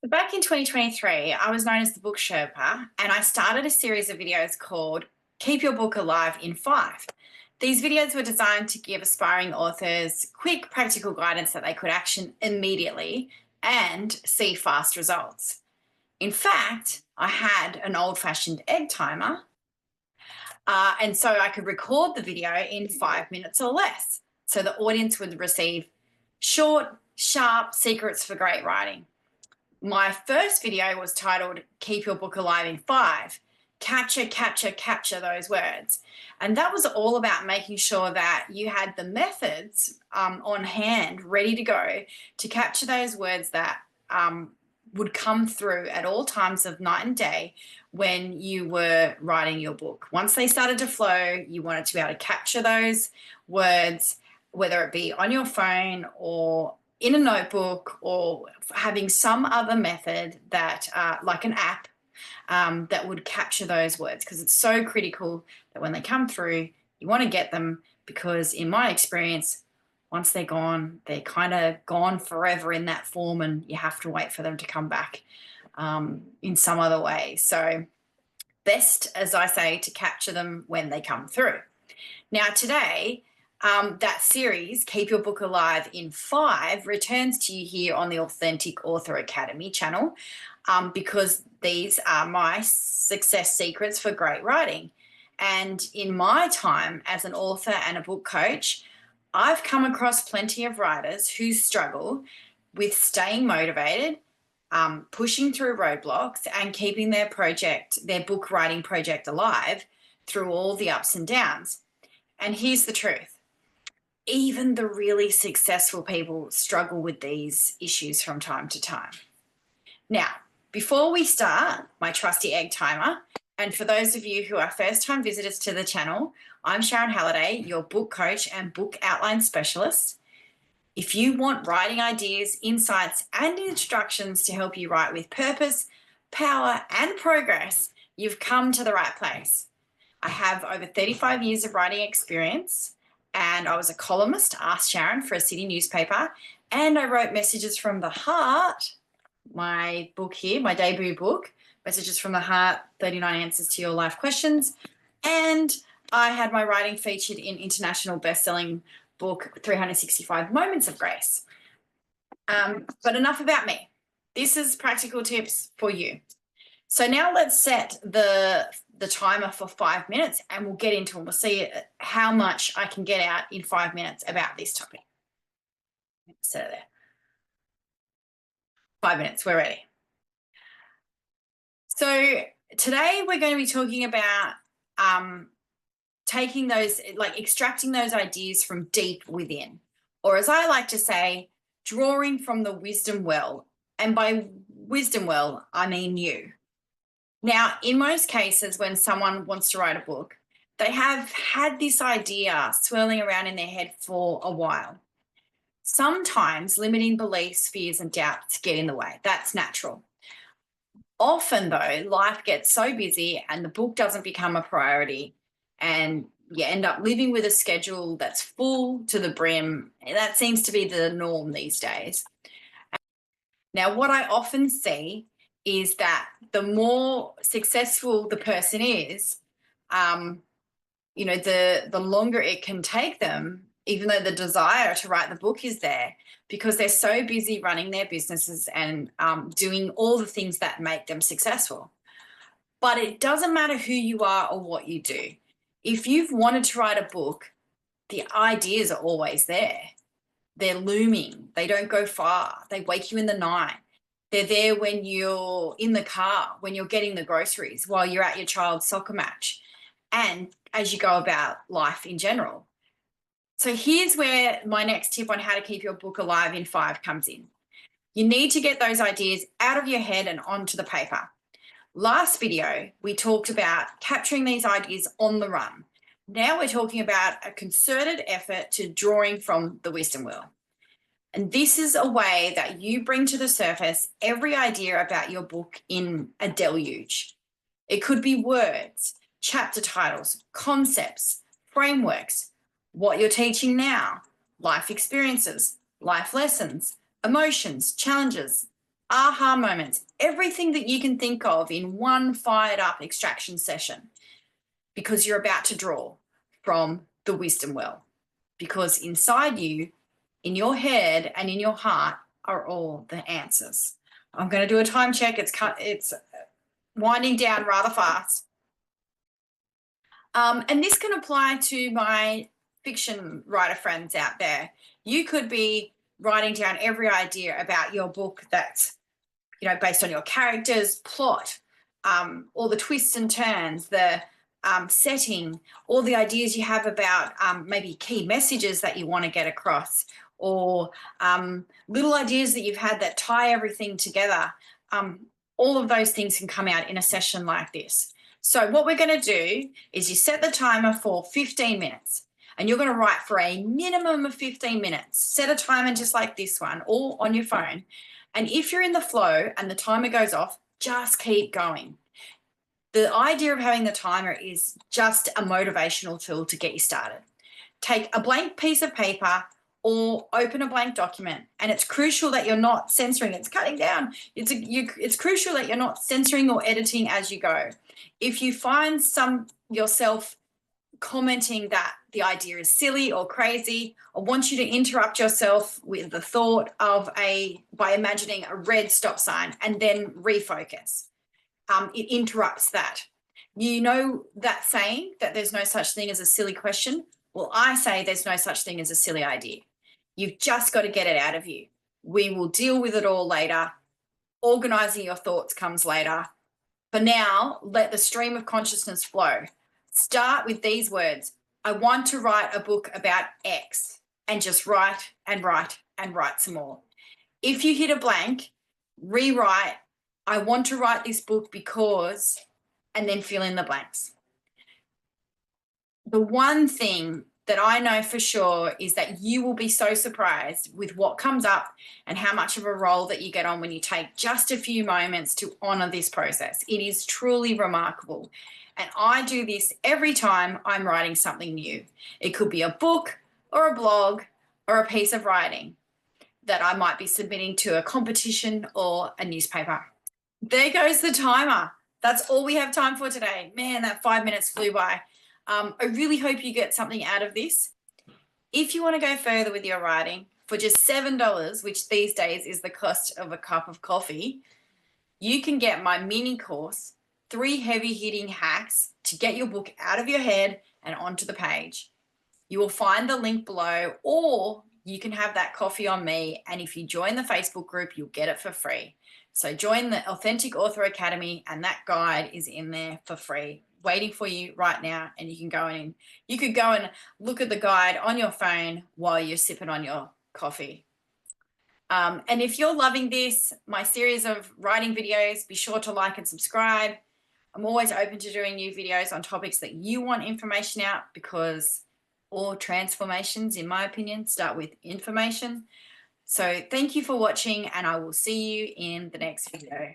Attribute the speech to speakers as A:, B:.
A: Back in 2023, I was known as the Book Sherpa, and I started a series of videos called Keep Your Book Alive in 5. These videos were designed to give aspiring authors quick, practical guidance that they could action immediately and see fast results. In fact, I had an old-fashioned egg timer, and so I could record the video in 5 minutes or less, so the audience would receive short, sharp secrets for great writing. My first video was titled Keep Your Book Alive in 5. Capture those words. And that was all about making sure that you had the methods on hand, ready to go to capture those words that would come through at all times of night and day when you were writing your book. Once they started to flow, you wanted to be able to capture those words, whether it be on your phone or in a notebook or having some other method that, like an app, that would capture those words, because it's so critical that when they come through, you want to get them, because in my experience, once they're gone, they're kind of gone forever in that form, and you have to wait for them to come back in some other way. So best, as I say, to capture them when they come through. Now today, that series, Keep Your Book Alive in 5, returns to you here on the Authentic Author Academy channel, because these are my success secrets for great writing. And in my time as an author and a book coach, I've come across plenty of writers who struggle with staying motivated, pushing through roadblocks, and keeping their book writing project alive through all the ups and downs. And here's the truth. Even the really successful people struggle with these issues from time to time. Now, before we start my trusty egg timer, and for those of you who are first-time visitors to the channel, I'm Sharon Halliday, your book coach and book outline specialist. If you want writing ideas, insights, and instructions to help you write with purpose, power, and progress, you've come to the right place. I have over 35 years of writing experience, and I was a columnist, Ask Sharon, for a city newspaper, and I wrote Messages from the Heart, my book here, my debut book, Messages from the Heart, 39 Answers to Your Life Questions, and I had my writing featured in international best-selling book, 365 Moments of Grace. But enough about me. This is practical tips for you. So now let's set the timer for 5 minutes, and we'll get into it. We'll see how much I can get out in 5 minutes about this topic. Set it there. 5 minutes, we're ready. So today we're going to be talking about taking those, extracting those ideas from deep within, or as I like to say, drawing from the wisdom well. And by wisdom well, I mean you. Now, in most cases, when someone wants to write a book, they have had this idea swirling around in their head for a while. Sometimes limiting beliefs, fears, and doubts get in the way. That's natural. Often, though, life gets so busy and the book doesn't become a priority, and you end up living with a schedule that's full to the brim. That seems to be the norm these days. Now, what I often see is that the more successful the person is, the longer it can take them, even though the desire to write the book is there, because they're so busy running their businesses and doing all the things that make them successful. But it doesn't matter who you are or what you do. If you've wanted to write a book, the ideas are always there. They're looming. They don't go far. They wake you in the night. They're there when you're in the car, when you're getting the groceries, while you're at your child's soccer match, and as you go about life in general. So here's where my next tip on how to keep your book alive in 5 comes in. You need to get those ideas out of your head and onto the paper. Last video, we talked about capturing these ideas on the run. Now we're talking about a concerted effort to drawing from the wisdom well. And this is a way that you bring to the surface every idea about your book in a deluge. It could be words, chapter titles, concepts, frameworks, what you're teaching now, life experiences, life lessons, emotions, challenges, aha moments, everything that you can think of in one fired up extraction session, because you're about to draw from the wisdom well. Because inside you, in your head and in your heart, are all the answers. I'm going to do a time check. It's winding down rather fast. And this can apply to my fiction writer friends out there. You could be writing down every idea about your book that's, you know, based on your characters, plot, all the twists and turns, the setting, all the ideas you have about maybe key messages that you want to get across, or little ideas that you've had that tie everything together. All of those things can come out in a session like this. So what we're going to do is you set the timer for 15 minutes, and you're going to write for a minimum of 15 minutes. Set a timer just like this one, or on your phone. And if you're in the flow and the timer goes off, just keep going. The idea of having the timer is just a motivational tool to get you started. Take a blank piece of paper or open a blank document, and it's crucial that you're not censoring. It's cutting down. It's crucial that you're not censoring or editing as you go. If you find yourself commenting that the idea is silly or crazy, I want you to interrupt yourself with the thought of by imagining a red stop sign and then refocus. It interrupts that. You know that saying that there's no such thing as a silly question? Well, I say there's no such thing as a silly idea. You've just got to get it out of you. We will deal with it all later. Organizing your thoughts comes later. For now, let the stream of consciousness flow. Start with these words. I want to write a book about X, and just write and write and write some more. If you hit a blank, rewrite, I want to write this book because, and then fill in the blanks. The one thing that I know for sure is that you will be so surprised with what comes up and how much of a role that you get on when you take just a few moments to honor this process. It is truly remarkable. And I do this every time I'm writing something new. It could be a book or a blog or a piece of writing that I might be submitting to a competition or a newspaper. There goes the timer. That's all we have time for today. Man, that 5 minutes flew by. I really hope you get something out of this. If you want to go further with your writing, for just $7, which these days is the cost of a cup of coffee, you can get my mini course, 3 heavy-hitting hacks to get your book out of your head and onto the page. You will find the link below, or you can have that coffee on me, and if you join the Facebook group, you'll get it for free. So join the Authentic Author Academy, and that guide is in there for free, waiting for you right now. And you could go and look at the guide on your phone while you're sipping on your coffee. And if you're loving this, my series of writing videos, be sure to like and subscribe. I'm always open to doing new videos on topics that you want information out, because all transformations, in my opinion, start with information. So thank you for watching, and I will see you in the next video.